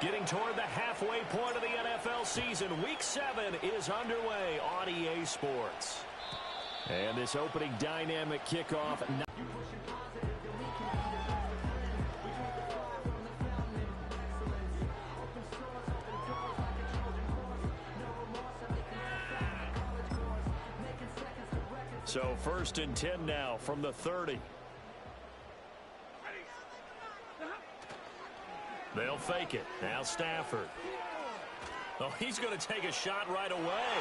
Getting toward the halfway point of the NFL season. Week 7 is underway on EA Sports. And this opening dynamic kickoff. So 1st and 10 now from the 30. They'll fake it. Now Stafford. Oh, he's going to take a shot right away.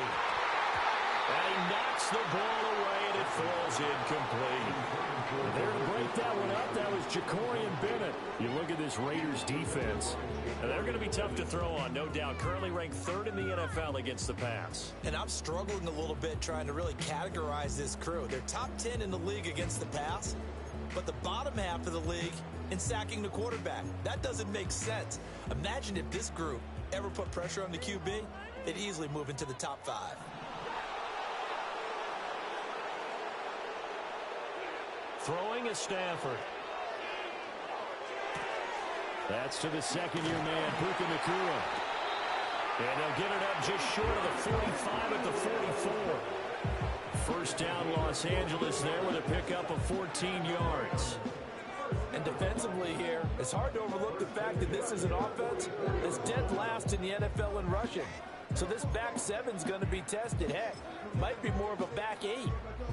And he knocks the ball away, and it falls incomplete. There to break that one up, that was Jacorian Bennett. You look at this Raiders defense, and they're going to be tough to throw on, no doubt. Currently ranked 3rd in the NFL against the pass. And I'm struggling a little bit trying to really categorize this crew. They're top 10 in the league against the pass, but the bottom half of the league in sacking the quarterback. That doesn't make sense. Imagine if this group ever put pressure on the QB, they'd easily move into the top 5. Throwing is Stafford. That's to the second-year man, Puka Nacua. And they'll get it up just short of the 45 at the 44. First down, Los Angeles there with a pickup of 14 yards. And defensively here, it's hard to overlook the fact that this is an offense that's dead last in the NFL in rushing. So this back 7's going to be tested. Heck, might be more of a back 8.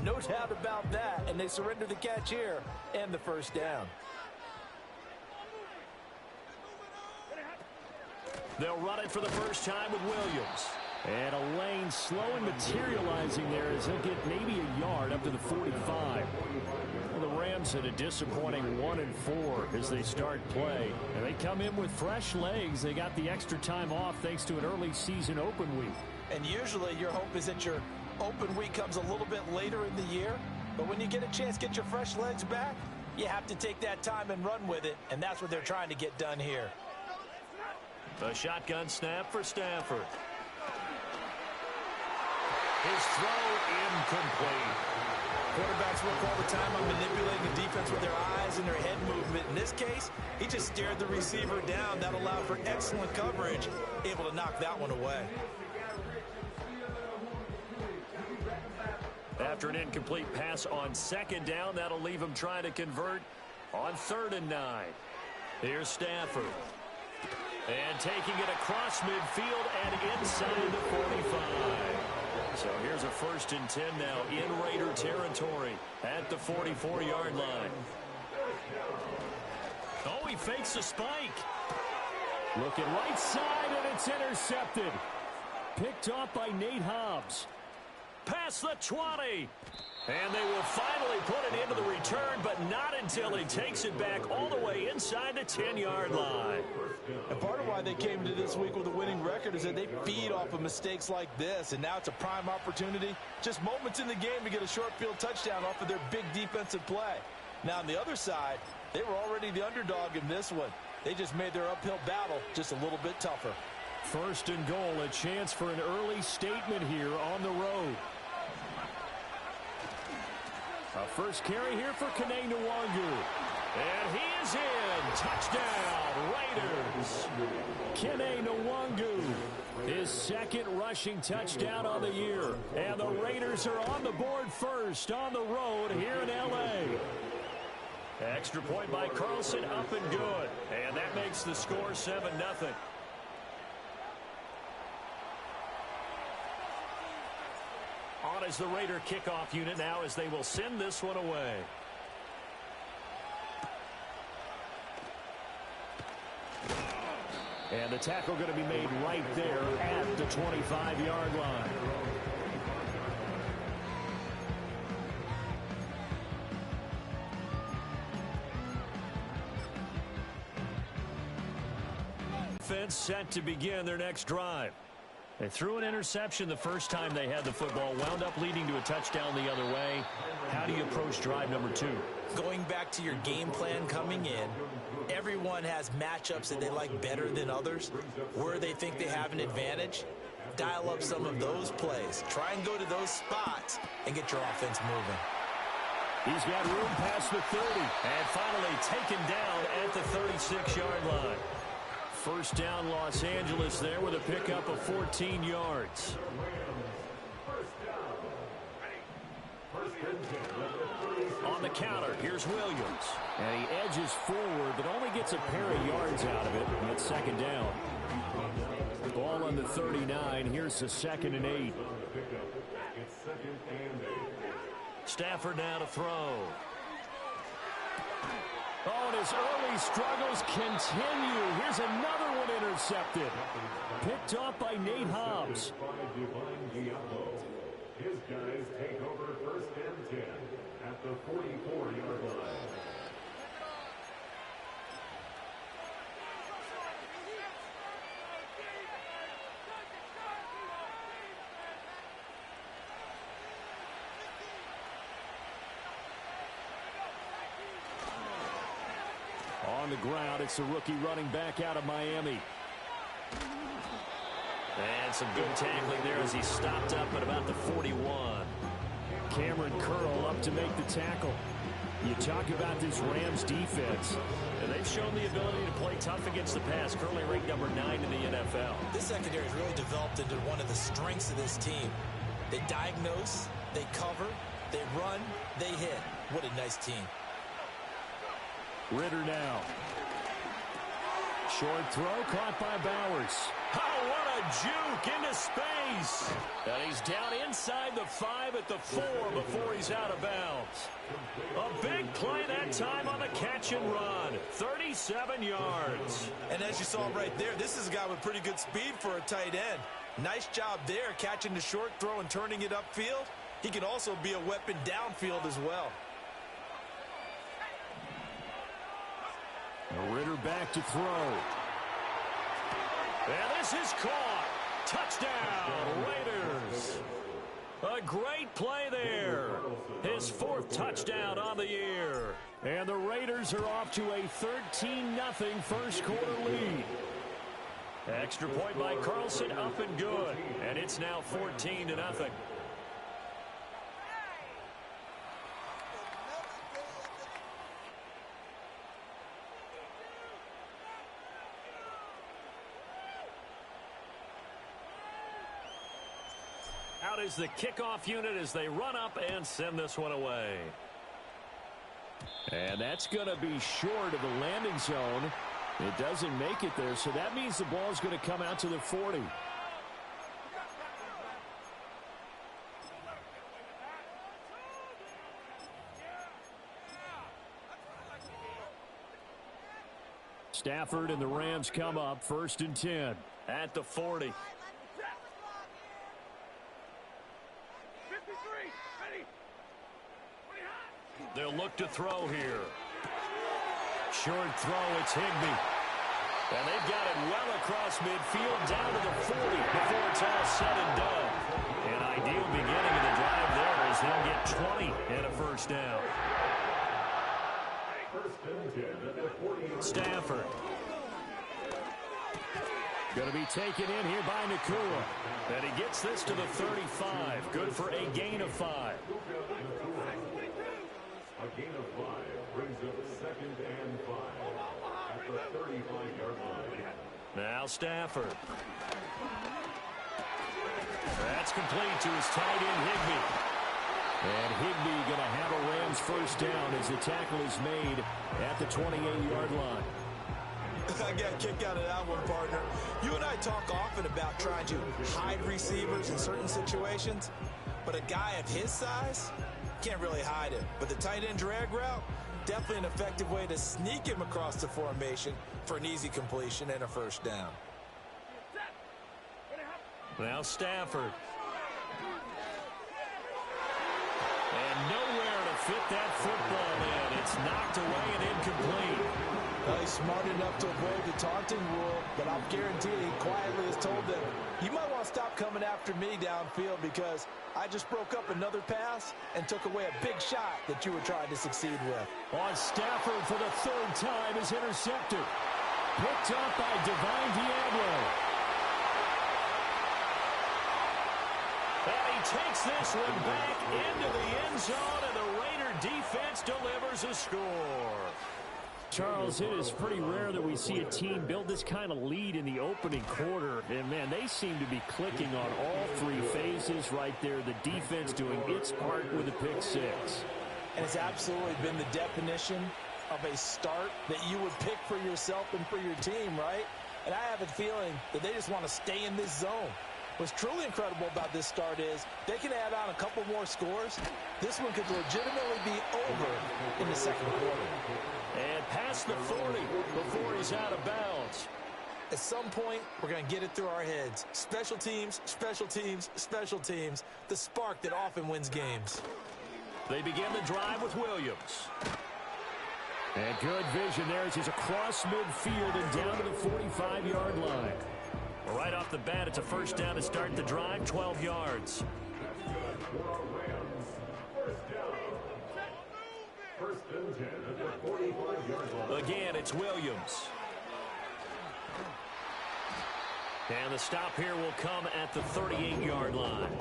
No doubt about that. And they surrender the catch here and the first down. They'll run it for the first time with Williams. And a lane slow and materializing there as he'll get maybe a yard up to the 45. Well, the Rams had a disappointing 1-4 as they start play. And they come in with fresh legs. They got the extra time off thanks to an early season open week. And usually your hope is that your open week comes a little bit later in the year. But when you get a chance to get your fresh legs back, you have to take that time and run with it. And that's what they're trying to get done here. A shotgun snap for Stafford. His throw incomplete. Quarterbacks work all the time on manipulating the defense with their eyes and their head movement. In this case, he just stared the receiver down. That allowed for excellent coverage, able to knock that one away. After an incomplete pass on 2nd down, that'll leave him trying to convert on 3rd and 9. Here's Stafford. And taking it across midfield and inside the 45. So here's a 1st and 10 now in Raider territory at the 44-yard line. Oh, he fakes a spike. Looking right side, and it's intercepted. Picked off by Nate Hobbs. Past the 20. And they will finally put it into the return, but not until he takes it back all the way inside the 10-yard line. And part of why they came into this week with a winning record is that they feed off of mistakes like this, and now it's a prime opportunity. Just moments in the game to get a short field touchdown off of their big defensive play. Now, on the other side, they were already the underdog in this one. They just made their uphill battle just a little bit tougher. 1st and goal, a chance for an early statement here on the road. A first carry here for Kene Nwangu. And he is in. Touchdown, Raiders. Kene Nwangu, his 2nd rushing touchdown on the year. And the Raiders are on the board first on the road here in L.A. Extra point by Carlson, up and good. And that makes the score 7-0. On as the Raider kickoff unit now as they will send this one away. And the tackle going to be made right there at the 25-yard line. Offense set to begin their next drive. They threw an interception the first time they had the football, wound up leading to a touchdown the other way. How do you approach drive number 2? Going back to your game plan coming in, everyone has matchups that they like better than others. Where they think they have an advantage, dial up some of those plays. Try and go to those spots and get your offense moving. He's got room past the 30. And finally taken down at the 36-yard line. First down, Los Angeles there with a pickup of 14 yards. On the counter, here's Williams. And he edges forward, but only gets a pair of yards out of it. And it's second down. Ball on the 39. Here's the 2nd and 8. Stafford now to throw. Oh, and his early struggles continue. Here's another one intercepted. Picked off by Nate Hobbs. His guys take over 1st and 10 at the 44-yard line. On the ground, it's the rookie running back out of Miami. And some good tackling there as he stopped up at about the 41. Cameron Curl up to make the tackle. You talk about this Rams defense, and they've shown the ability to play tough against the pass, currently ranked number 9 in the NFL. This secondary has really developed into one of the strengths of this team. They diagnose, they cover, they run, they hit. What a nice team. Ritter now. Short throw caught by Bowers. Oh, what a juke into space. And he's down inside the 5 at the 4 before he's out of bounds. A big play that time on the catch and run. 37 yards. And as you saw right there, this is a guy with pretty good speed for a tight end. Nice job there catching the short throw and turning it upfield. He can also be a weapon downfield as well. Ritter back to throw. And this is caught. Touchdown, Raiders. A great play there. His 4th touchdown on the year. And the Raiders are off to a 13-0 first quarter lead. Extra point by Carlson, up and good. And it's now 14-0. Out is the kickoff unit as they run up and send this one away. And that's going to be short of the landing zone. It doesn't make it there, so that means the ball is going to come out to the 40. Stafford and the Rams come up 1st and 10 at the 40. They'll look to throw here. Short throw, it's Higbee. And they've got it well across midfield down to the 40 before it's all said and done. An ideal beginning of the drive there as they'll get 20 and a first down. Stafford. Going to be taken in here by Nakua. And he gets this to the 35. Good for a gain of 5. A gain of 5 brings up 2nd and 5 at the 35-yard line. Now Stafford. That's complete to his tight end, Higbee. And Higbee going to have a Rams first down as the tackle is made at the 28-yard line. I got a kick out of that one, partner. You and I talk often about trying to hide receivers in certain situations, but a guy of his size can't really hide it. But the tight end drag route, definitely an effective way to sneak him across the formation for an easy completion and a first down. Now Stafford. And nowhere to fit that football in. It's knocked away and incomplete. Well, he's smart enough to avoid the taunting rule, but I'm guaranteed he quietly has told them, you might want to stop coming after me downfield because I just broke up another pass and took away a big shot that you were trying to succeed with. On Stafford for the 3rd time is intercepted. Picked up by Divine Diablo. And he takes this one back into the end zone, and the Raider defense delivers a score. Charles, it is pretty rare that we see a team build this kind of lead in the opening quarter. And, man, they seem to be clicking on all three phases right there. The defense doing its part with a pick six. And it's absolutely been the definition of a start that you would pick for yourself and for your team, right? And I have a feeling that they just want to stay in this zone. What's truly incredible about this start is they can add on a couple more scores. This one could legitimately be over in the second quarter. And past the 40 before he's out of bounds. At some point, we're going to get it through our heads. Special teams, special teams, special teams. The spark that often wins games. They begin the drive with Williams. And good vision there as he's across midfield and down to the 45-yard line. Well, right off the bat, it's a first down to start the drive, 12 yards. First and 10 at the 45-yard line. Again, it's Williams. And the stop here will come at the 38-yard line.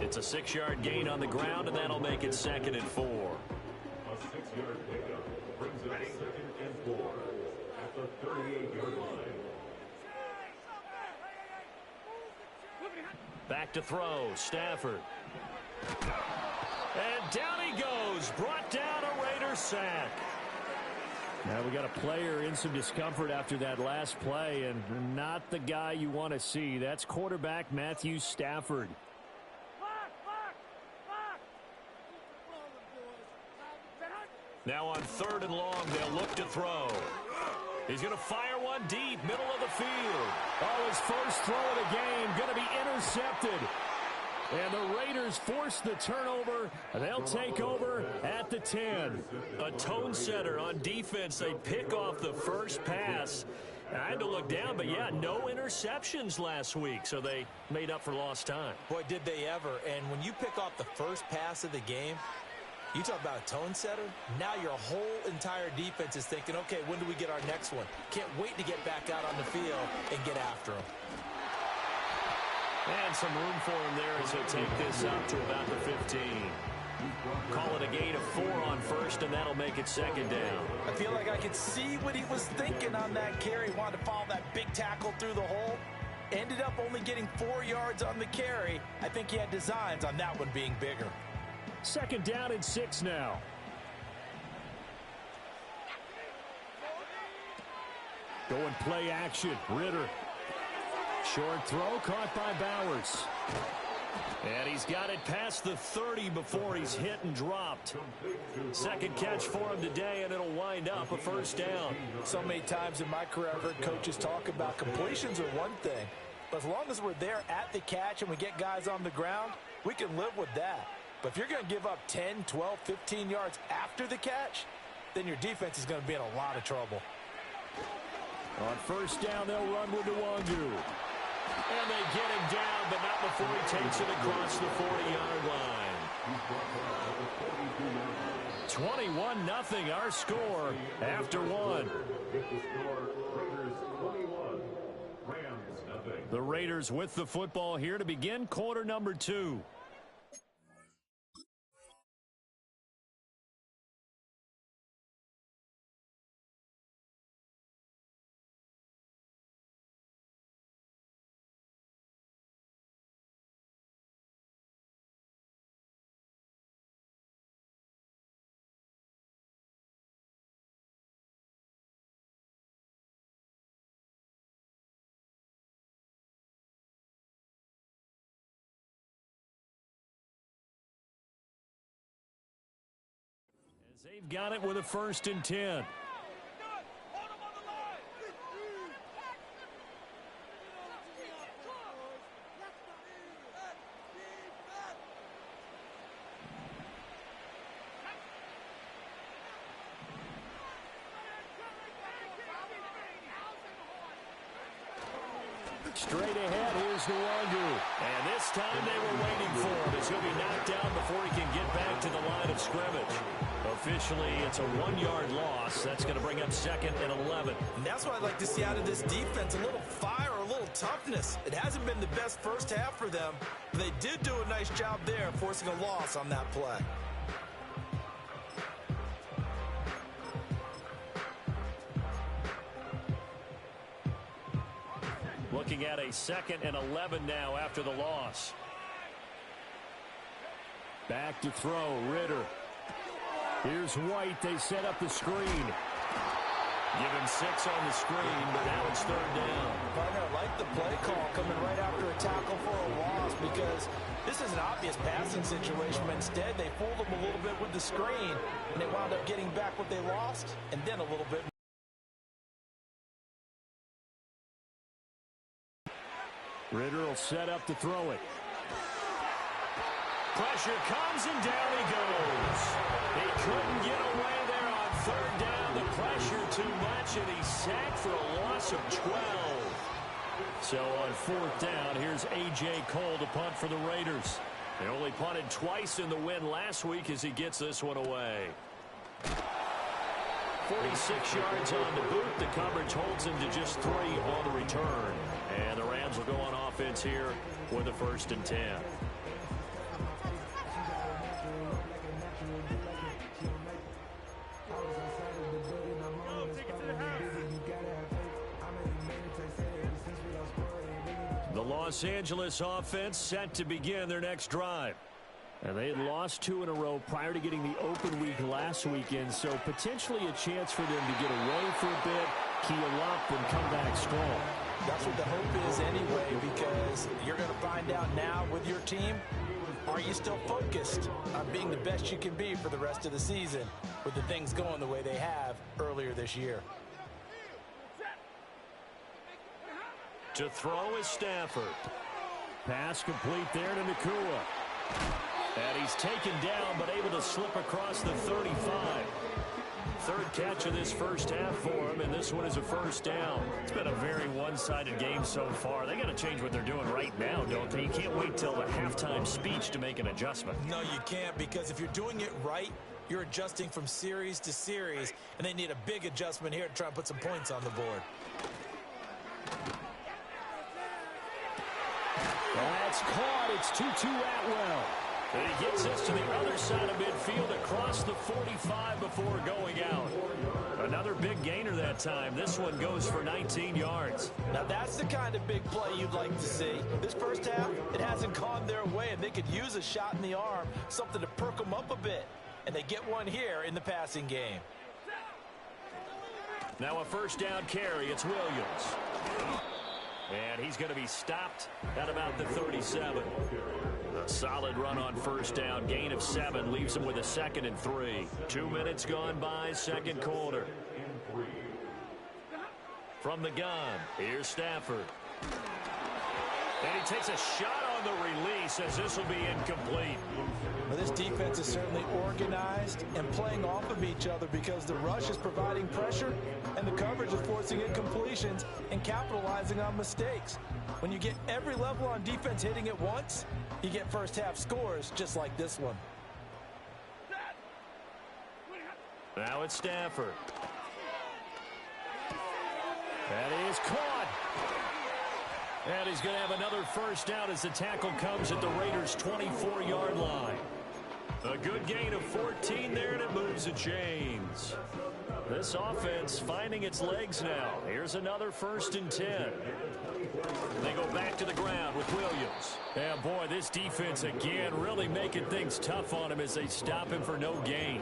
It's a 6-yard gain on the ground, and that'll make it 2nd and 4. A 6-yard pickup brings it 2nd and 4 at the 38-yard line. Back to throw, Stafford. And down he goes, brought down a Raider sack. Now we got a player in some discomfort after that last play, and not the guy you want to see. That's quarterback Matthew Stafford. Now on 3rd and long, they'll look to throw. He's going to fire one deep, middle of the field. Oh, his first throw of the game going to be intercepted. And the Raiders force the turnover. They'll take over at the 10. A tone setter on defense. They pick off the first pass. I had to look down, but yeah, no interceptions last week, so they made up for lost time. Boy, did they ever. And when you pick off the first pass of the game, you talk about a tone setter. Now your whole entire defense is thinking, okay, when do we get our next one? Can't wait to get back out on the field and get after them. And some room for him there as he'll take this up to about the 15. Call it a gain of 4 on first, and that'll make it 2nd down. I feel like I could see what he was thinking on that carry. He wanted to follow that big tackle through the hole. Ended up only getting 4 yards on the carry. I think he had designs on that one being bigger. 2nd down and 6 now. Going play action. Ritter. Short throw caught by Bowers. And he's got it past the 30 before he's hit and dropped. 2nd catch for him today, and it'll wind up a first down. So many times in my career I've heard coaches talk about completions are one thing. But as long as we're there at the catch and we get guys on the ground, we can live with that. But if you're going to give up 10, 12, 15 yards after the catch, then your defense is going to be in a lot of trouble. On first down, they'll run with Nwangu. And they get him down, but not before he takes it across the 40-yard line. 21-0 our score after one. The Raiders with the football here to begin quarter number 2. They've got it with a 1st and 10. Straight ahead, here's Nwangu. And this time they were waiting for him as he'll be knocked down before he can get back to the line of scrimmage. Officially, it's a 1-yard loss. That's going to bring up 2nd and 11. And that's what I'd like to see out of this defense, a little fire, a little toughness. It hasn't been the best first half for them, but they did do a nice job there forcing a loss on that play. Looking at a 2nd and 11 now after the loss. Back to throw, Ritter. Here's White. They set up the screen. Give him 6 on the screen, but now it's 3rd down. Partner, I like the play call coming right after a tackle for a loss because this is an obvious passing situation, but instead they fooled them a little bit with the screen, and they wound up getting back what they lost, and then a little bit. Ritter will set up to throw it. Pressure comes, and down he goes. He couldn't get away there on 3rd down. The pressure too much, and he's sacked for a loss of 12. So on 4th down, here's A.J. Cole to punt for the Raiders. They only punted twice in the win last week as he gets this one away. 46 yards on the boot. The coverage holds him to just 3 on the return. And the Rams will go on offense here with a 1st and 10. The Los Angeles offense set to begin their next drive. And they had lost 2 in a row prior to getting the open week last weekend, so potentially a chance for them to get away for a bit, keel up, and come back strong. That's what the hope is anyway, because you're going to find out now with your team, are you still focused on being the best you can be for the rest of the season with the things going the way they have earlier this year? To throw is Stafford. Pass complete there to Nakua. And he's taken down, but able to slip across the 35. 3rd catch of this first half for him, and this one is a 1st down. It's been a very one-sided game so far. They got to change what they're doing right now, don't they? You can't wait till the halftime speech to make an adjustment. No, you can't, because if you're doing it right, you're adjusting from series to series, and they need a big adjustment here to try and put some points on the board. That's caught. It's 2-2 Atwell. And he gets this to the other side of midfield across the 45 before going out. Another big gainer that time. This one goes for 19 yards. Now that's the kind of big play you'd like to see. This first half, it hasn't gone their way, and they could use a shot in the arm, something to perk them up a bit. And they get one here in the passing game. Now a 1st down carry. It's Williams. And he's going to be stopped at about the 37. A solid run on 1st down. Gain of 7 leaves him with a 2nd and 3. 2 minutes gone by, 2nd quarter. From the gun, here's Stafford. And he takes a shot on the release as this will be incomplete. Well, this defense is certainly organized and playing off of each other because the rush is providing pressure and the coverage is forcing incompletions and capitalizing on mistakes. When you get every level on defense hitting at once, you get first half scores just like this one. Now it's Stafford. That is caught. And he's going to have another 1st down as the tackle comes at the Raiders' 24-yard line. A good gain of 14 there, and it moves the chains. This offense finding its legs now. Here's another 1st and 10. They go back to the ground with Williams. And boy, this defense again really making things tough on him as they stop him for no gain.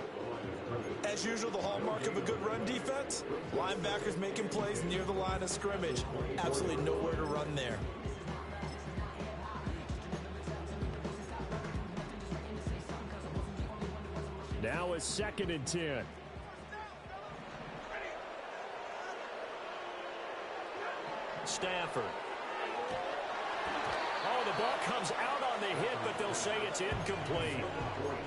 As usual, the hallmark of a good run defense, linebackers making plays near the line of scrimmage. Absolutely nowhere to run there. Now a 2nd and 10. Stafford. Oh, the ball comes out on the hit, but they'll say it's incomplete.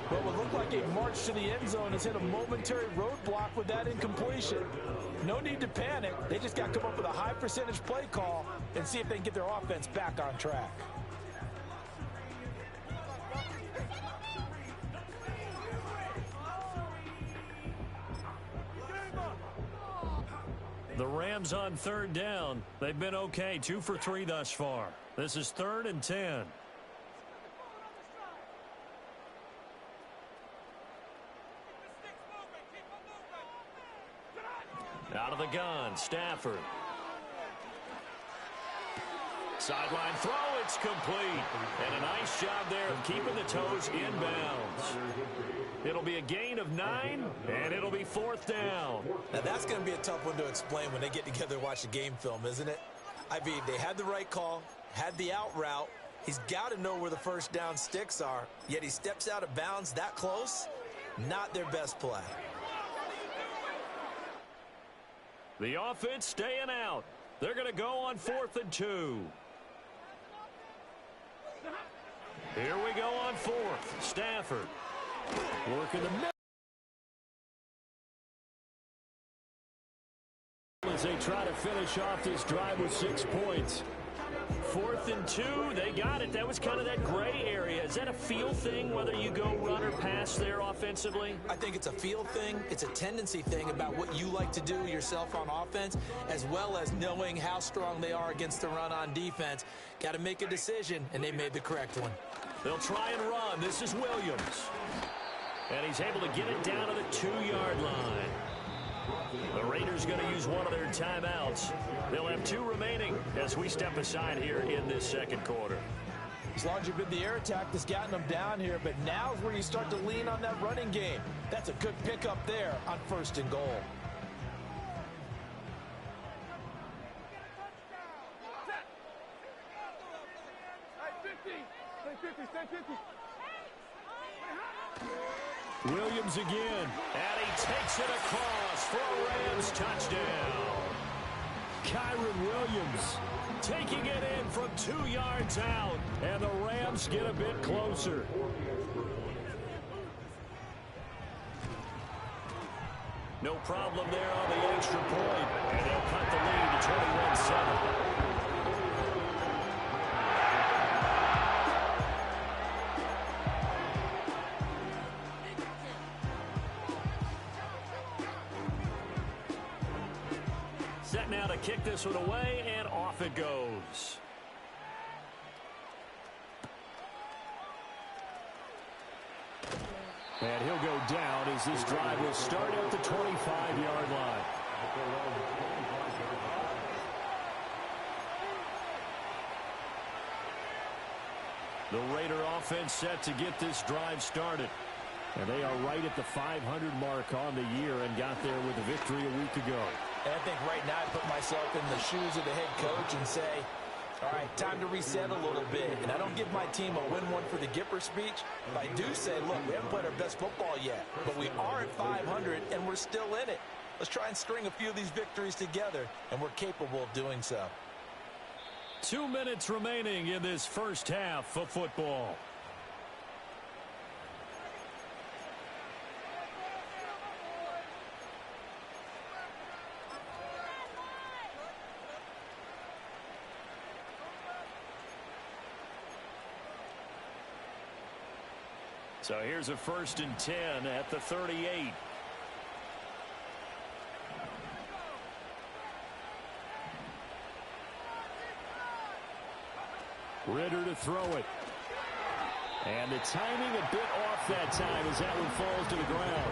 What would look like a march to the end zone has hit a momentary roadblock with that incompletion. No need to panic. They just got to come up with a high percentage play call and see if they can get their offense back on track. The Rams on 3rd down. They've been okay, 2 for 3 thus far. This is 3rd and 10. Out of the gun, Stafford. Sideline throw, it's complete. And a nice job there of keeping the toes inbounds. It'll be a gain of 9, and it'll be 4th down. Now, that's going to be a tough one to explain when they get together and watch the game film, isn't it? I mean, they had the right call, had the out route. He's got to know where the first down sticks are, yet he steps out of bounds that close. Not their best play. The offense staying out. They're going to go on 4th and 2. Here we go on 4th. Stafford working the middle as they try to finish off this drive with 6 points. 4th and 2, they got it. That was kind of that gray area. Is that a feel thing, whether you go run or pass there offensively? I think it's a feel thing. It's a tendency thing about what you like to do yourself on offense, as well as knowing how strong they are against the run on defense. Got to make a decision, and they made the correct one. They'll try and run. This is Williams. And he's able to get it down to the 2-yard line. The Raiders going to use one of their timeouts. They'll have 2 remaining as we step aside here in this second quarter. As long as you've been the air attack that's gotten them down here, but now's where you start to lean on that running game. That's a good pickup there on 1st and goal. Williams again, and he takes it across for a Rams touchdown. Kyron Williams taking it in from 2 yards out, and the Rams get a bit closer. No problem there on the extra point, and they'll cut the lead to 21-7. Set now to kick this one away, and off it goes. And he'll go down as this drive will start at the 25-yard line. The Raider offense set to get this drive started. And they are right at the 500 mark on the year and got there with a victory a week ago. And I think right now I put myself in the shoes of the head coach and say, all right, time to reset a little bit. And I don't give my team a win one for the Gipper speech, but I do say, look, we haven't played our best football yet, but we are at 500 and we're still in it. Let's try and string a few of these victories together, and we're capable of doing so. 2 minutes remaining in this first half of football. So here's a 1st and 10 at the 38. Ritter to throw it. And the timing a bit off that time as that one falls to the ground.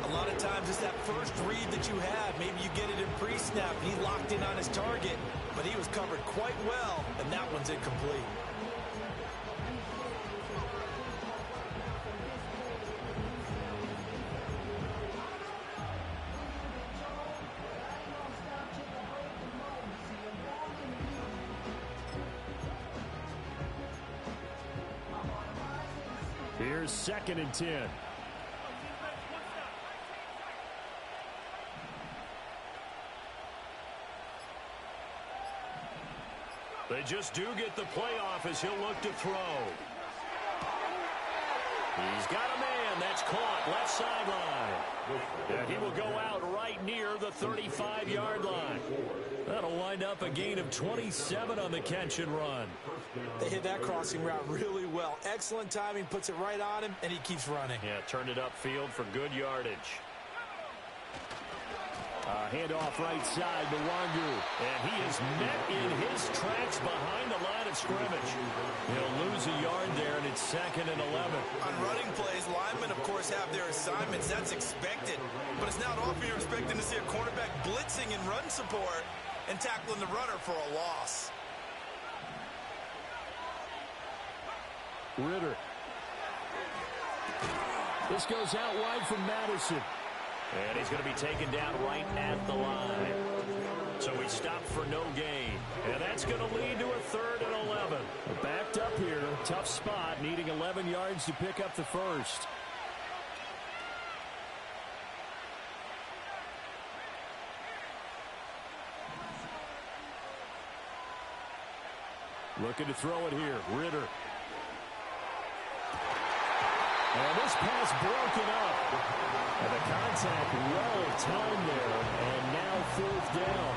A lot of times it's that first read that you have. Maybe you get it in pre-snap. He locked in on his target, but he was covered quite well, and that one's incomplete. Here's 2nd and 10. They just do get the playoff as he'll look to throw. He's got a man. That's caught left sideline. And he will go out right near the 35-yard line. That'll wind up a gain of 27 on the catch and run. They hit that crossing route really well. Excellent timing, puts it right on him, and he keeps running. Yeah, turned it upfield for good yardage. Handoff right side to Wangu. And he is met in his tracks behind the line of scrimmage. He'll lose a yard there, and it's 2nd and 11. On running plays, linemen, of course, have their assignments. That's expected. But it's not often you're expecting to see a cornerback blitzing in run support and tackling the runner for a loss. Ritter. This goes out wide from Madison. And he's going to be taken down right at the line. So he stopped for no gain. And that's going to lead to a 3rd and 11. Backed up here. Tough spot. Needing 11 yards to pick up the first. Looking to throw it here. Ritter. And this pass broken up. And the contact well timed there. And now 4th down.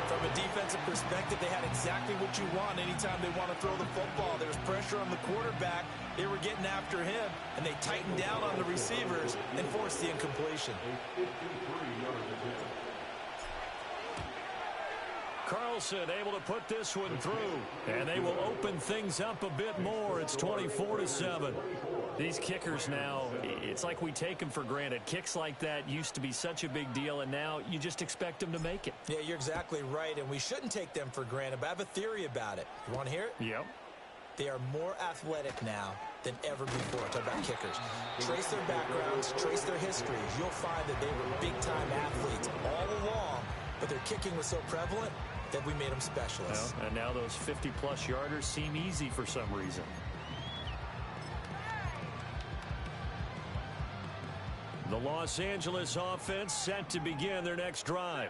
From a defensive perspective, they had exactly what you want anytime they want to throw the football. There was pressure on the quarterback. They were getting after him, and they tightened down on the receivers and forced the incompletion. Carlson able to put this one through. And they will open things up a bit more. It's 24-7. These kickers now, it's like we take them for granted. Kicks like that used to be such a big deal, and now you just expect them to make it. Yeah, you're exactly right, and we shouldn't take them for granted, but I have a theory about it. You want to hear it? Yep. They are more athletic now than ever before. Talk about kickers. Trace their backgrounds, trace their histories. You'll find that they were big-time athletes all along, but their kicking was so prevalent that we made them specialists. Well, and now those 50-plus yarders seem easy for some reason. The Los Angeles offense set to begin their next drive.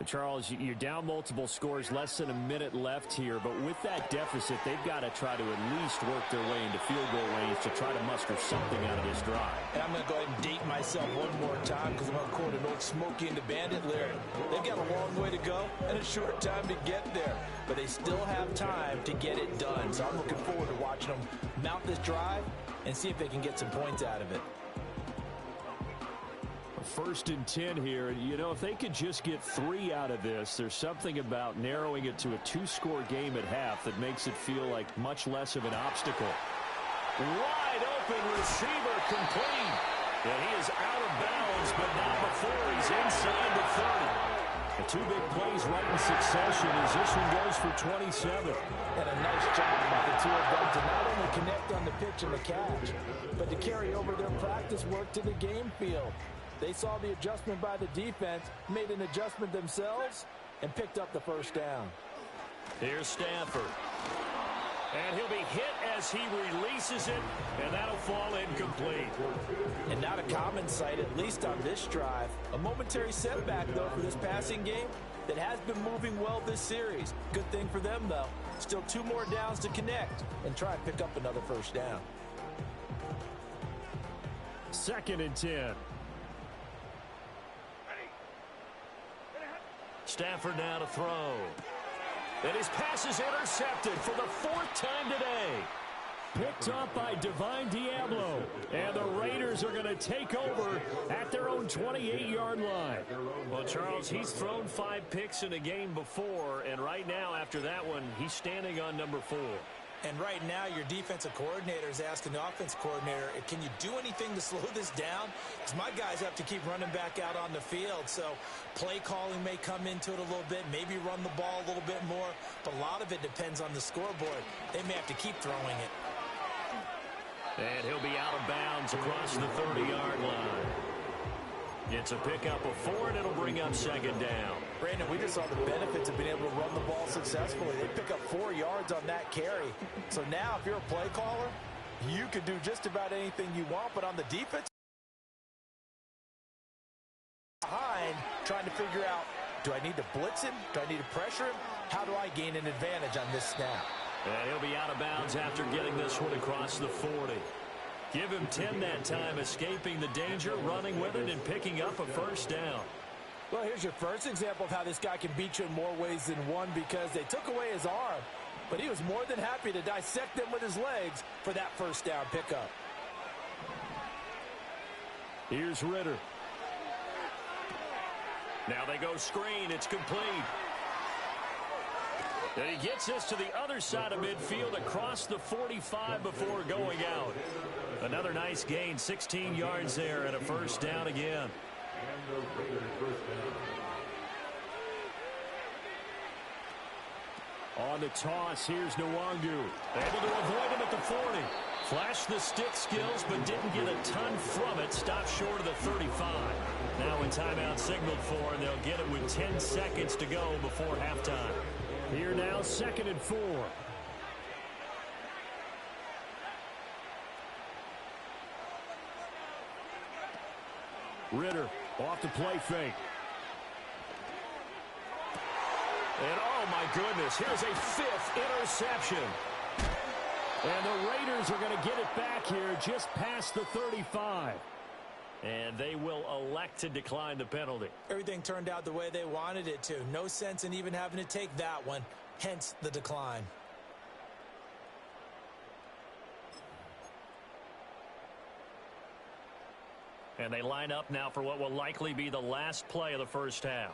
Charles, you're down multiple scores, less than a minute left here, but with that deficit, they've got to try to at least work their way into field goal range to try to muster something out of this drive. And I'm going to go ahead and date myself one more time because I'm going to quote an old Smokey and the Bandit lyric. They've got a long way to go and a short time to get there, but they still have time to get it done. So I'm looking forward to watching them mount this drive and see if they can get some points out of it. 1st and 10 here. You know, if they could just get 3 out of this, there's something about narrowing it to a 2-score game at half that makes it feel like much less of an obstacle. Wide open receiver complete. And he is out of bounds, but not before he's inside the 30. The 2 big plays right in succession as this one goes for 27. And a nice job by the 2 of them to not only connect on the pitch and the catch, but to carry over their practice work to the game field. They saw the adjustment by the defense, made an adjustment themselves, and picked up the 1st down. Here's Stafford. And he'll be hit as he releases it, and that'll fall incomplete. And not a common sight, at least on this drive. A momentary setback, though, for this passing game that has been moving well this series. Good thing for them, though. Still 2 more downs to connect and try and pick up another 1st down. 2nd and 10. Stafford now to throw. And his pass is intercepted for the 4th time today. Picked up by Divine Diablo. And the Raiders are going to take over at their own 28-yard line. Well, Charles, he's thrown 5 picks in a game before, and right now after that one, he's standing on number 4. And right now, your defensive coordinator is asking the offense coordinator, can you do anything to slow this down? Because my guys have to keep running back out on the field. So play calling may come into it a little bit, maybe run the ball a little bit more. But a lot of it depends on the scoreboard. They may have to keep throwing it. And he'll be out of bounds across the 30-yard line. It's a pickup of 4, and it'll bring up 2nd down. Brandon, we just saw the benefits of being able to run the ball successfully. They pick up 4 yards on that carry. So now if you're a play caller, you can do just about anything you want. But on the defense, behind, trying to figure out, do I need to blitz him? Do I need to pressure him? How do I gain an advantage on this snap? And he'll be out of bounds after getting this one across the 40. Give him 10 that time, escaping the danger, running with it, and picking up a 1st down. Well, here's your first example of how this guy can beat you in more ways than one, because they took away his arm, but he was more than happy to dissect them with his legs for that 1st down pickup. Here's Ritter. Now they go screen. It's complete. And he gets this to the other side of midfield across the 45 before going out. Another nice gain, 16 yards there, and a 1st down again. And the Raiders 1st down. On the toss, here's Nwangu. Able to avoid him at the 40. Flashed the stick skills, but didn't get a ton from it. Stopped short of the 35. Now when timeout signaled for, and they'll get it with 10 seconds to go before halftime. Here now, 2nd and 4. Ritter off the play fake. And oh my goodness, here's a 5th interception. And the Raiders are going to get it back here just past the 35. And they will elect to decline the penalty. Everything turned out the way they wanted it to. No sense in even having to take that one, hence the decline. And they line up now for what will likely be the last play of the first half.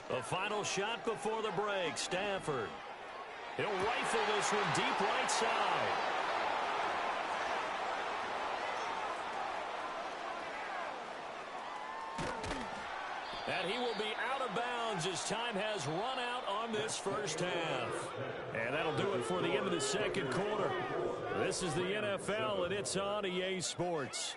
The final shot before the break, Stafford. He'll rifle this one deep right side. And he will be out of bounds as time has run out on this first half. And that'll do it for the end of the second quarter. This is the NFL, and it's on EA Sports.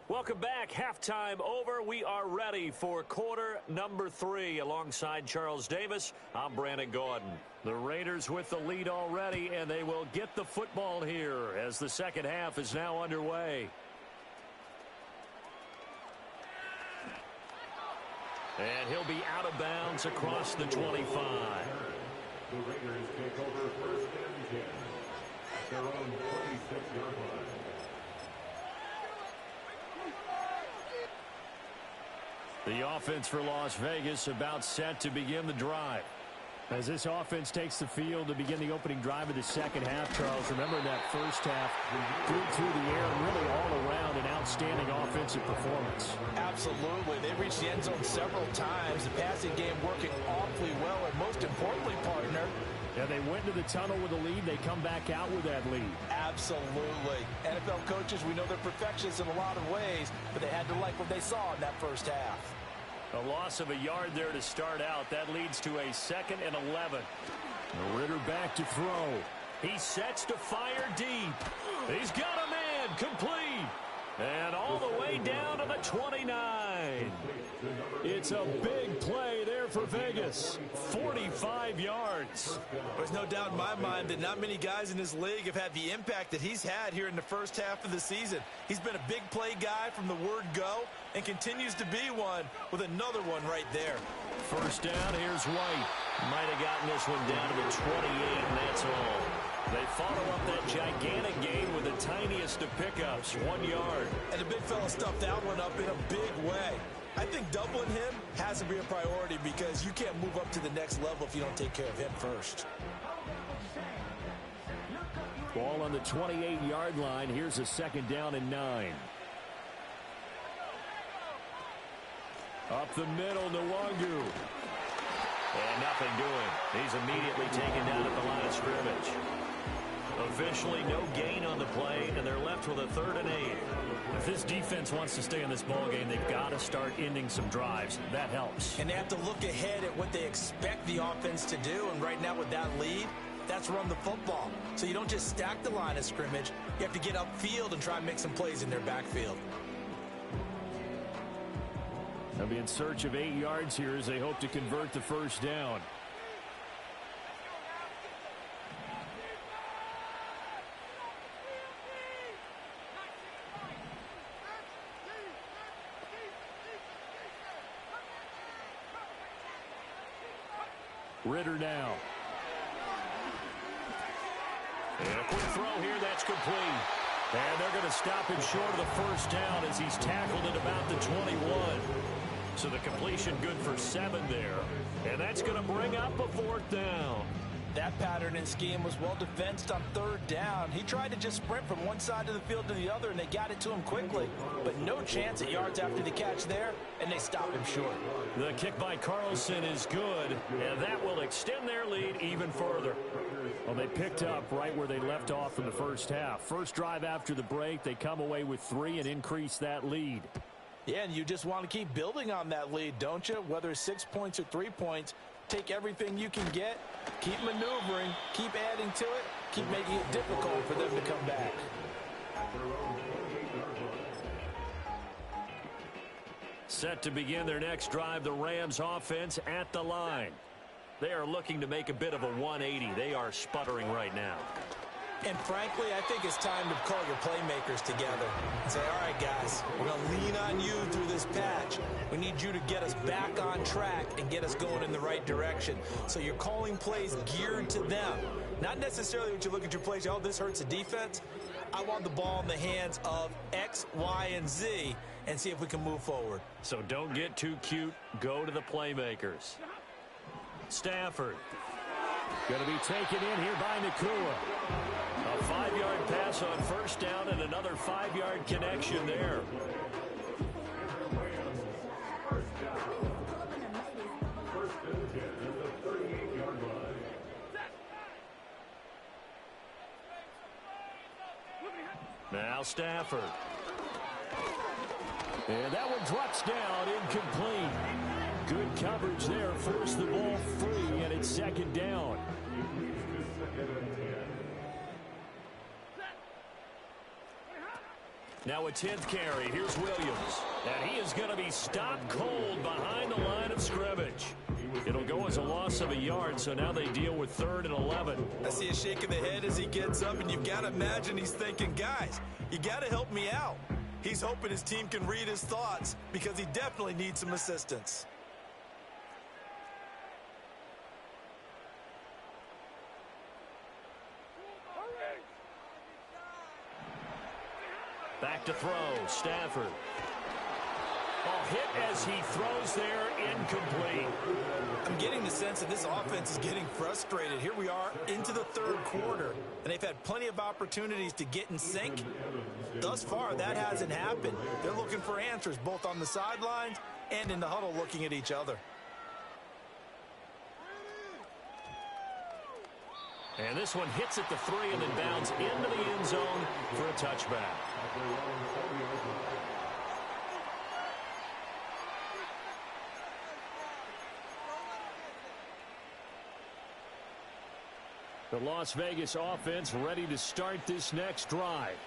Welcome back. Halftime over. We are ready for quarter number 3. Alongside Charles Davis, I'm Brandon Gordon. The Raiders with the lead already, and they will get the football here as the second half is now underway. And he'll be out of bounds across the 25. The Raiders take over 1st and 10 at their own 26-yard line. The offense for Las Vegas about set to begin the drive. As this offense takes the field to begin the opening drive of the second half, Charles, remember that first half, good through the air and really all around an outstanding offensive performance. Absolutely. They reached the end zone several times. The passing game working awfully well, and most importantly, partner, yeah, they went to the tunnel with a lead. They come back out with that lead. Absolutely. NFL coaches, we know they're perfectionists in a lot of ways, but they had to like what they saw in that first half. A loss of a yard there to start out. That leads to a 2nd and 11. Ritter back to throw. He sets to fire deep. He's got a man complete. And all the way down to the 29. It's a big play there for Vegas. 45 yards. There's no doubt in my mind that not many guys in this league have had the impact that he's had here in the first half of the season. He's been a big play guy from the word go and continues to be one with another one right there. First down, here's White. Might have gotten this one down to the 28, and that's all. They follow up that gigantic gain with the tiniest of pickups, 1 yard. And the big fella stuffed that one up in a big way. I think doubling him has to be a priority because you can't move up to the next level if you don't take care of him first. Ball on the 28-yard line. Here's a 2nd down and 9. Up the middle, Nwangu. And nothing doing. He's immediately taken down at the line of scrimmage. Officially no gain on the play, and they're left with a 3rd and 8. If this defense wants to stay in this ballgame, they've got to start ending some drives. That helps. And they have to look ahead at what they expect the offense to do, and right now with that lead, that's run the football. So you don't just stack the line of scrimmage. You have to get upfield and try and make some plays in their backfield. They'll be in search of 8 yards here as they hope to convert the first down. Ritter now. And a quick throw here, that's complete. And they're going to stop him short of the first down as he's tackled at about the 21. So the completion good for 7 there. And that's going to bring up a 4th down. That pattern and scheme was well defensed on 3rd down. He tried to just sprint from one side of the field to the other, and they got it to him quickly. But no chance at yards after the catch there, and they stopped him short. The kick by Carlson is good, and that will extend their lead even further. Well, they picked up right where they left off in the first half. First drive after the break, they come away with 3 and increase that lead. Yeah, and you just want to keep building on that lead, don't you? Whether it's 6 points or 3 points, take everything you can get, keep maneuvering, keep adding to it, keep making it difficult for them to come back. Set to begin their next drive, the Rams offense at the line. They are looking to make a bit of a 180. They are sputtering right now. And frankly, I think it's time to call your playmakers together and say, all right, guys, we're going to lean on you through this patch. We need you to get us back on track and get us going in the right direction. So you're calling plays geared to them. Not necessarily when you look at your plays, oh, this hurts the defense. I want the ball in the hands of X, Y, and Z and see if we can move forward. So don't get too cute. Go to the playmakers. Stafford. Going to be taken in here by Nakua. A 5-yard pass on 1st down and another 5-yard connection there. Now Stafford. And that one drops down, incomplete. Good coverage there, forced the ball free, and it's 2nd down. Now a 10th carry. Here's Williams. And he is going to be stopped cold behind the line of scrimmage. It'll go as a loss of a yard, so now they deal with 3rd and 11. I see a shake of the head as he gets up, and you've got to imagine he's thinking, guys, you got to help me out. He's hoping his team can read his thoughts because he definitely needs some assistance. Back to throw, Stafford. Oh, hit as he throws there, incomplete. I'm getting the sense that this offense is getting frustrated. Here we are into the 3rd quarter, and they've had plenty of opportunities to get in sync. Thus far, that hasn't happened. They're looking for answers both on the sidelines and in the huddle looking at each other. And this one hits at the 3 and then bounds into the end zone for a touchback. The Las Vegas offense ready to start this next drive.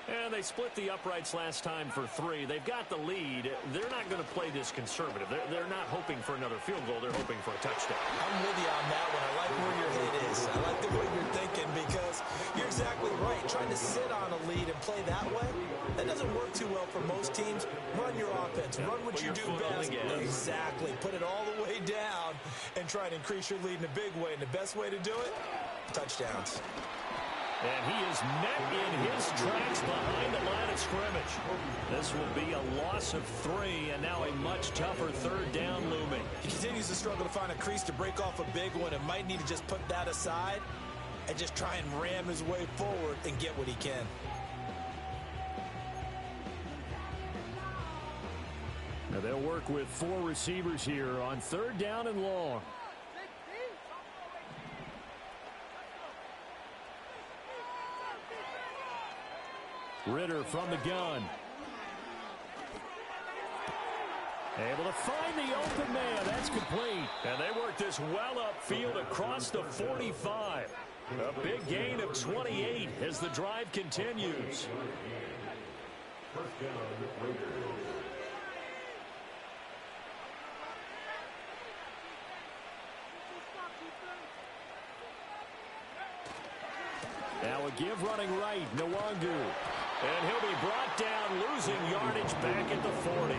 And they split the uprights last time for 3. They've got the lead. They're not going to play this conservative. They're not hoping for another field goal. They're hoping for a touchdown. I'm with you on that one. I like where your head is. I like the way you're thinking because you're exactly right. Trying to sit on a lead and play that way, that doesn't work too well for most teams. Run your offense. Run what you do best. Exactly. Put it all the way down and try to increase your lead in a big way. And the best way to do it, touchdowns. And he is met in his tracks behind the line of scrimmage. This will be a loss of 3, and now a much tougher 3rd down looming. He continues to struggle to find a crease to break off a big one and might need to just put that aside and just try and ram his way forward and get what he can. Now they'll work with 4 receivers here on 3rd down and long. Ritter from the gun. Able to find the open man. That's complete. And they work this well upfield across the 45. A big gain of 28 as the drive continues. Now a give running right, Nwangu. And he'll be brought down, losing yardage back at the 40.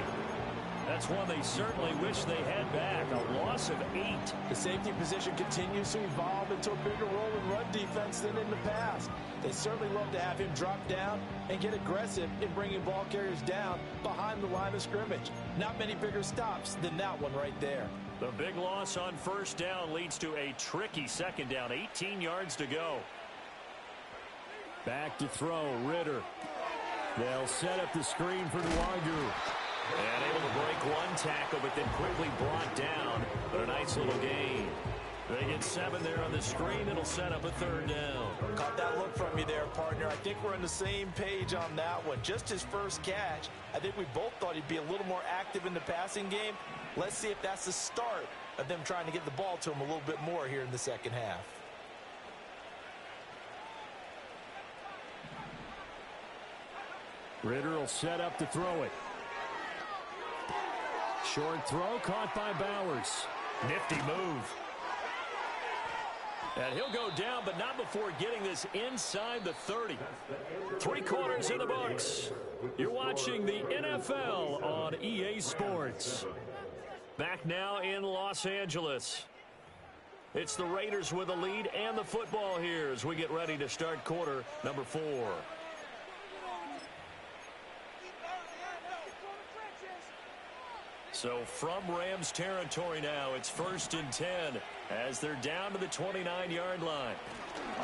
That's one they certainly wish they had back. A loss of 8. The safety position continues to evolve into a bigger role in run defense than in the past. They certainly love to have him drop down and get aggressive in bringing ball carriers down behind the line of scrimmage. Not many bigger stops than that one right there. The big loss on first down leads to a tricky second down. 18 yards to go. Back to throw, Ritter. They'll set up the screen for Nwangu. And able to break one tackle, but then quickly brought down. But a nice little gain. They get 7 there on the screen. It'll set up a third down. Caught that look from you there, partner. I think we're on the same page on that one. Just his first catch. I think we both thought he'd be a little more active in the passing game. Let's see if that's the start of them trying to get the ball to him a little bit more here in the second half. Ritter will set up to throw it. Short throw caught by Bowers. Nifty move. And he'll go down, but not before getting this inside the 30. 3 quarters in the books. You're watching the NFL on EA Sports. Back now in Los Angeles. It's the Raiders with the lead and the football here as we get ready to start quarter number 4. So from Rams territory now, it's 1st and 10 as they're down to the 29-yard line.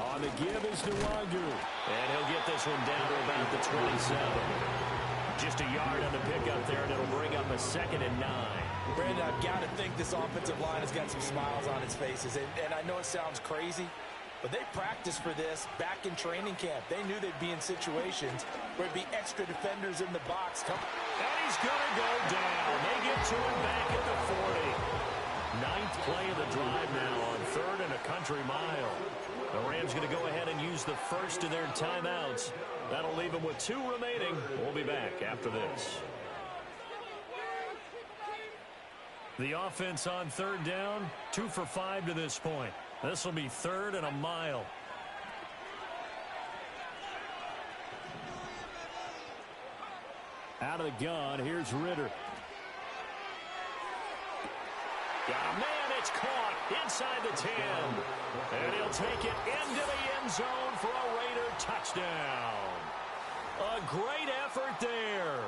On the give is Nwangu. And he'll get this one down to about the 27. Just a yard on the pickup there, and it'll bring up a 2nd and 9. Brandon, I've got to think this offensive line has got some smiles on its faces. And I know it sounds crazy, but they practiced for this back in training camp. They knew they'd be in situations where there'd be extra defenders in the box. And he's going to go down. They get to him back at the 40. 9th play of the drive now on 3rd and a country mile. The Rams going to go ahead and use the first of their timeouts. That'll leave them with 2 remaining. We'll be back after this. The offense on 3rd down, 2 for 5 to this point. This will be 3rd and a mile. Out of the gun, here's Ritter. Got a man, it's caught inside the 10. And he'll take it into the end zone for a Raider touchdown. A great effort there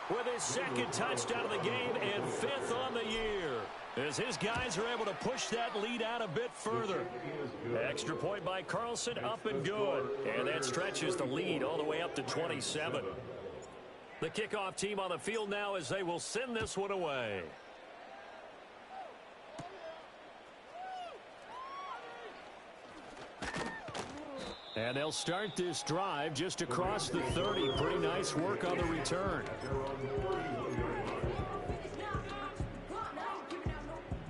with his 2nd touchdown of the game and 5th on the year, as his guys are able to push that lead out a bit further. Extra point by Carlson, up and good. And that stretches the lead all the way up to 27. The kickoff team on the field now as they will send this one away. And they'll start this drive just across the 30. Pretty nice work on the return.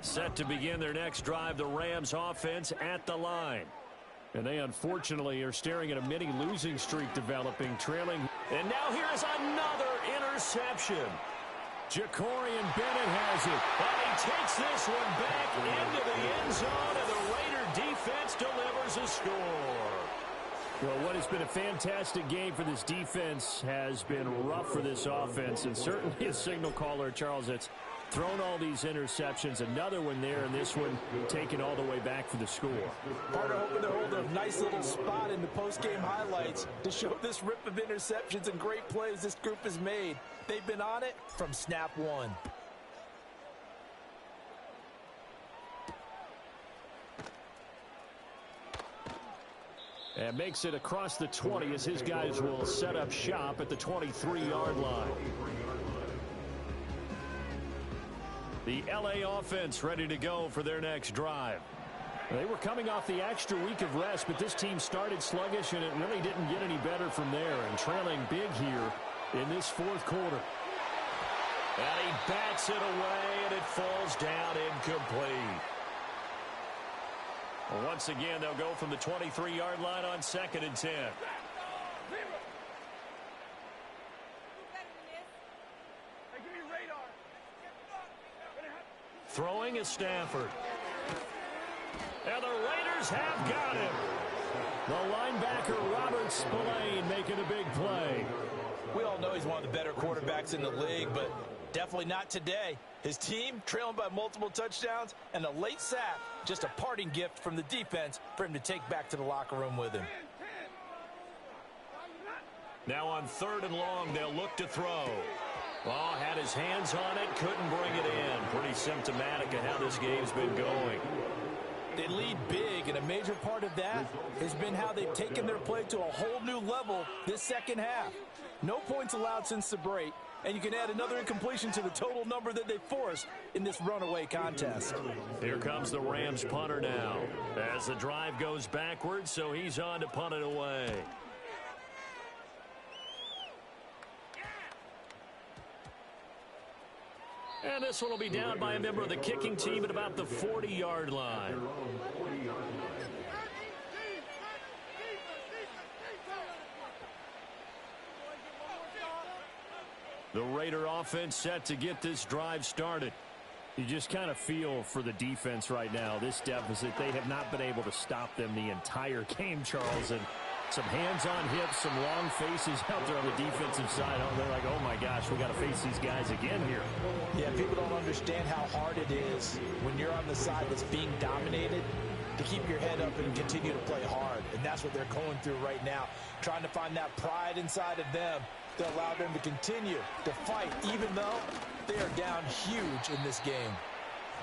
Set to begin their next drive, the Rams offense at the line. And they unfortunately are staring at a mini losing streak developing, trailing. And now here is another interception. Jacorian Bennett has it. And he takes this one back into the end zone, and the Raider defense delivers a score. Well, what has been a fantastic game for this defense has been rough for this offense, and certainly a signal caller, Charles, it's thrown all these interceptions. Another one there, and this one taken all the way back for the score. Partner hoping to hold a nice little spot in the post-game highlights to show this rip of interceptions and great plays this group has made. They've been on it from snap 1. And makes it across the 20 as his guys will set up shop at the 23-yard line. The LA offense ready to go for their next drive. They were coming off the extra week of rest, but this team started sluggish, and it really didn't get any better from there, and trailing big here in this 4th quarter. And he bats it away, and it falls down incomplete. Well, once again, they'll go from the 23-yard line on 2nd and 10. Throwing is Stafford. And the Raiders have got him. The linebacker, Robert Spillane, making a big play. We all know he's one of the better quarterbacks in the league, but definitely not today. His team trailing by multiple touchdowns, and a late sack, just a parting gift from the defense for him to take back to the locker room with him. Now on 3rd and long, they'll look to throw. Oh, had his hands on it, couldn't bring it in. Pretty symptomatic of how this game's been going. They lead big, and a major part of that has been how they've taken their play to a whole new level this second half. No points allowed since the break, and you can add another incompletion to the total number that they forced in this runaway contest. Here comes the Rams punter now as the drive goes backwards, so he's on to punt it away. And this one will be down by a member of the kicking team at about the 40-yard line. The Raider offense set to get this drive started. You just kind of feel for the defense right now. This deficit, they have not been able to stop them the entire game, Charles. And some hands on hips, some long faces out there on the defensive side. Oh, they're like, oh, my gosh, we got to face these guys again here. Yeah, people don't understand how hard it is when you're on the side that's being dominated to keep your head up and continue to play hard. And that's what they're going through right now, trying to find that pride inside of them to allow them to continue to fight, even though they are down huge in this game.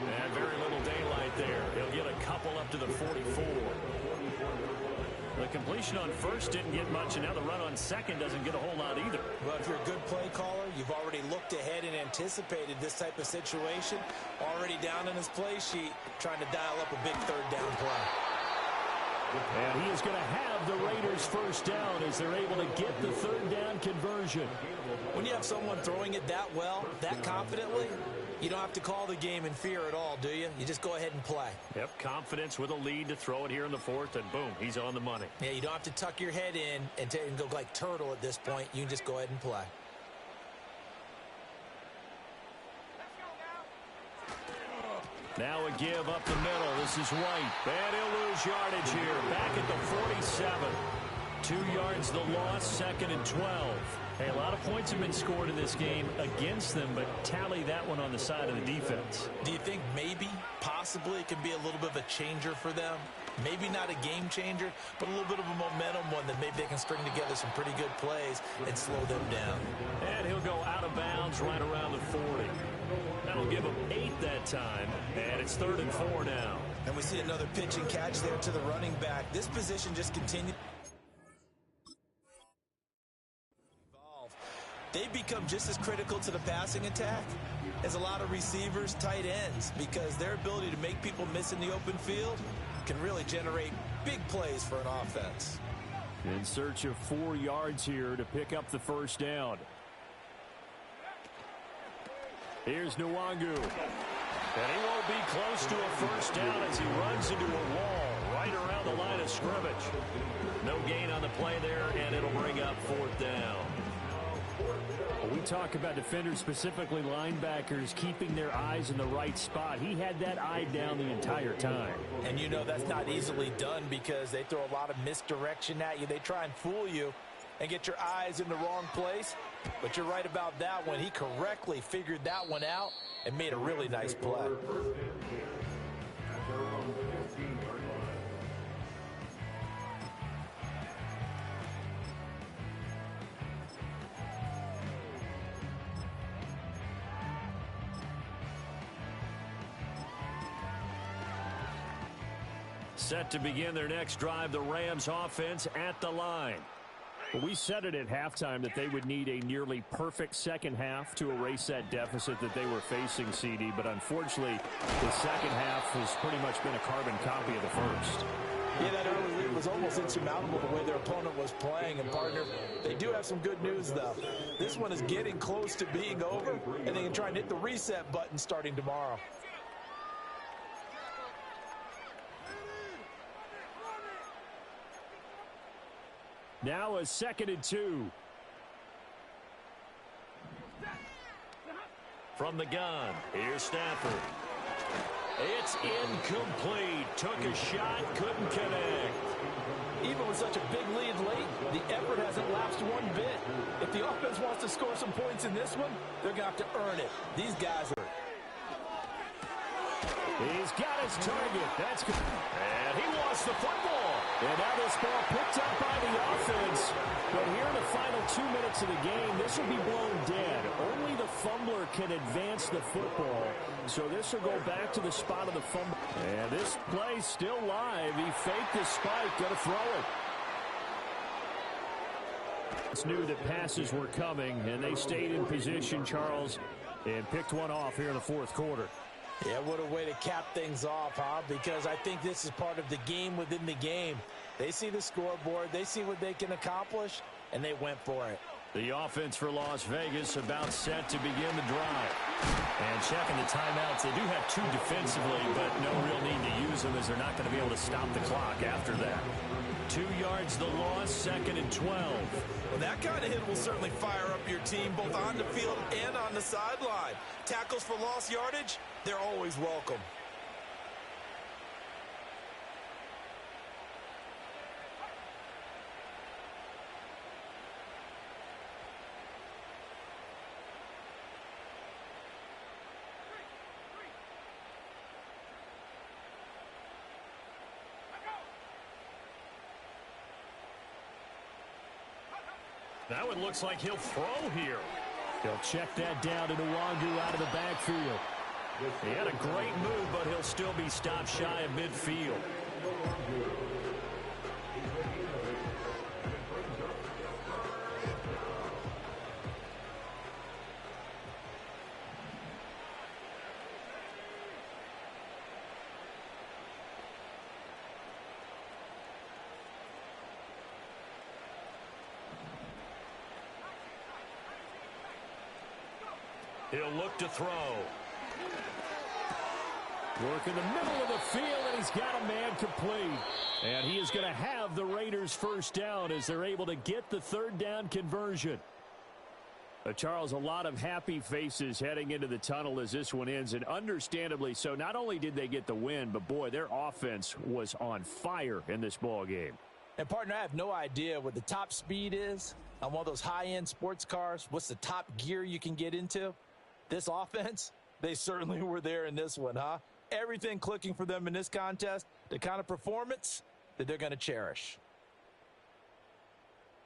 And very little daylight there. He'll get a couple up to the 44. The completion on first didn't get much, and now the run on second doesn't get a whole lot either. Well, if you're a good play caller, you've already looked ahead and anticipated this type of situation. Already down on his play sheet, trying to dial up a big 3rd down play. And he is going to have the Raiders first down as they're able to get the 3rd down conversion. When you have someone throwing it that well, that confidently, you don't have to call the game in fear at all, do you? You just go ahead and play. Yep, confidence with a lead to throw it here in the 4th, and boom, he's on the money. Yeah, you don't have to tuck your head in and go like turtle at this point. You can just go ahead and play. Now a give up the middle. This is White. And he'll lose yardage here. Back at the 47. 2 yards the loss, 2nd and 12. Hey, a lot of points have been scored in this game against them, but tally that one on the side of the defense. Do you think maybe, possibly, it could be a little bit of a changer for them? Maybe not a game changer, but a little bit of a momentum one that maybe they can string together some pretty good plays and slow them down. And he'll go out of bounds right around the 40. That'll give him 8 that time, and it's 3rd and 4 now. And we see another pitch and catch there to the running back. This position just continues. They become just as critical to the passing attack as a lot of receivers, tight ends, because their ability to make people miss in the open field can really generate big plays for an offense. In search of 4 yards here to pick up the first down. Here's Nwangu. And he won't be close to a first down as he runs into a wall right around the line of scrimmage. No gain on the play there, and it'll bring up 4th down. We talk about defenders, specifically linebackers, keeping their eyes in the right spot. He had that eye down the entire time. And you know that's not easily done because they throw a lot of misdirection at you. They try and fool you and get your eyes in the wrong place. But you're right about that one. He correctly figured that one out and made a really nice play. Set to begin their next drive, the Rams offense at the line. We said it at halftime that they would need a nearly perfect second half to erase that deficit that they were facing, CD. But unfortunately, the second half has pretty much been a carbon copy of the first. Yeah, that early lead was almost insurmountable the way their opponent was playing. And, partner, they do have some good news, though. This one is getting close to being over, and they can try and hit the reset button starting tomorrow. Now a 2nd and 2. From the gun, here's Stafford. It's incomplete. Took a shot, couldn't connect. Even with such a big lead late, the effort hasn't lapsed one bit. If the offense wants to score some points in this one, they're going to have to earn it. These guys are... He's got his target. That's good. And he wants the football. And now this ball picked up by the offense. But here in the final 2 minutes of the game, this will be blown dead. Only the fumbler can advance the football. So this will go back to the spot of the fumble. And this play still live. He faked the spike. Going to throw it. It's knew that passes were coming, and they stayed in position, Charles, and picked one off here in the fourth quarter. Yeah, what a way to cap things off, huh? Because I think this is part of the game within the game. They see the scoreboard, they see what they can accomplish, and they went for it. The offense for Las Vegas about set to begin the drive. And checking the timeouts, they do have two defensively, but no real need to use them as they're not going to be able to stop the clock after that. 2 yards the loss, 2nd and 12. Well, that kind of hit will certainly fire up your team both on the field and on the sideline. Tackles for lost yardage, they're always welcome. Now it looks like he'll throw here. He'll check that down to Nwangu out of the backfield. He had a great move, but he'll still be stopped shy of midfield. He'll look to throw. Work in the middle of the field, and he's got a man complete. And he is going to have the Raiders first down as they're able to get the third down conversion. Charles, a lot of happy faces heading into the tunnel as this one ends, and understandably so. Not only did they get the win, but, boy, their offense was on fire in this ball game. And, partner, I have no idea what the top speed is on one of those high-end sports cars. What's the top gear you can get into? This offense, they certainly were there in this one, huh? Everything clicking for them in this contest, the kind of performance that they're going to cherish.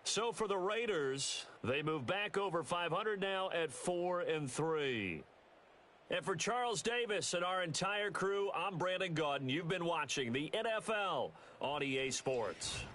So for the Raiders, they move back over 500 now at 4-3. And for Charles Davis and our entire crew, I'm Brandon Gaudin. You've been watching the NFL on EA Sports.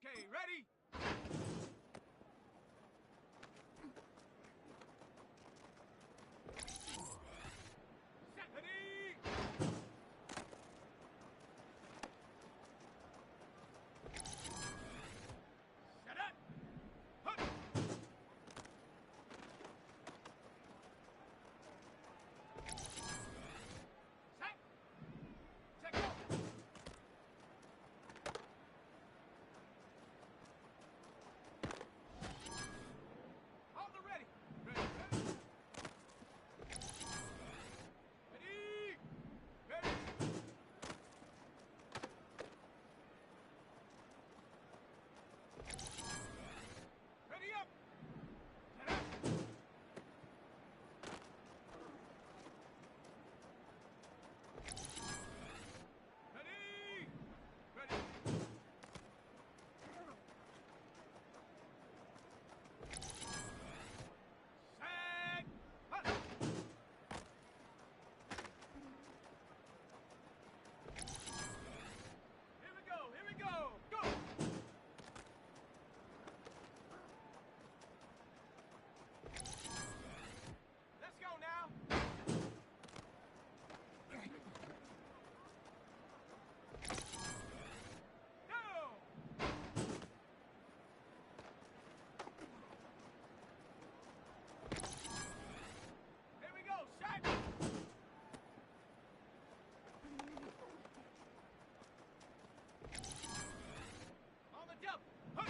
Okay, ready? Set. Ready? Set up. Hunt. Set. Set, go. On the ready. Ready, ready. Ready. Ready. Ready up. Set up. Ready. Ready. Set. Hunt. Here we go. Here we go. Go. Let's go now. Go. Here we go. Set. On the jump. Hunt.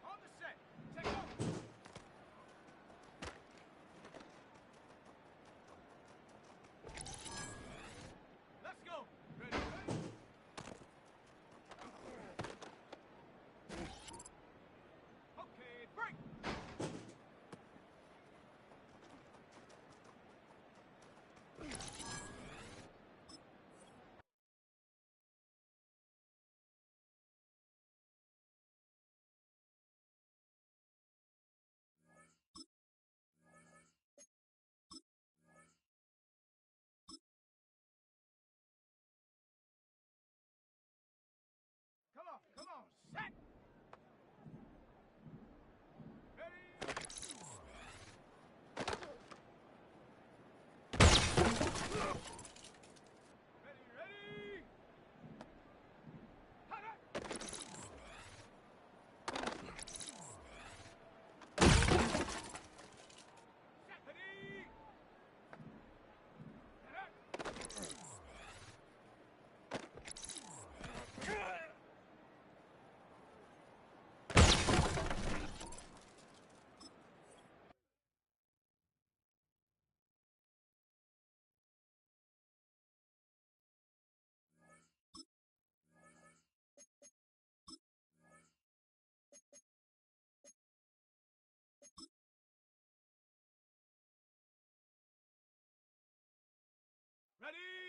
On the set. Take off. Let's go. Ready, ready. Okay, break. Come on, set. Ready. Ready, ready. Hot up. Set. Ready. Set up. Ready.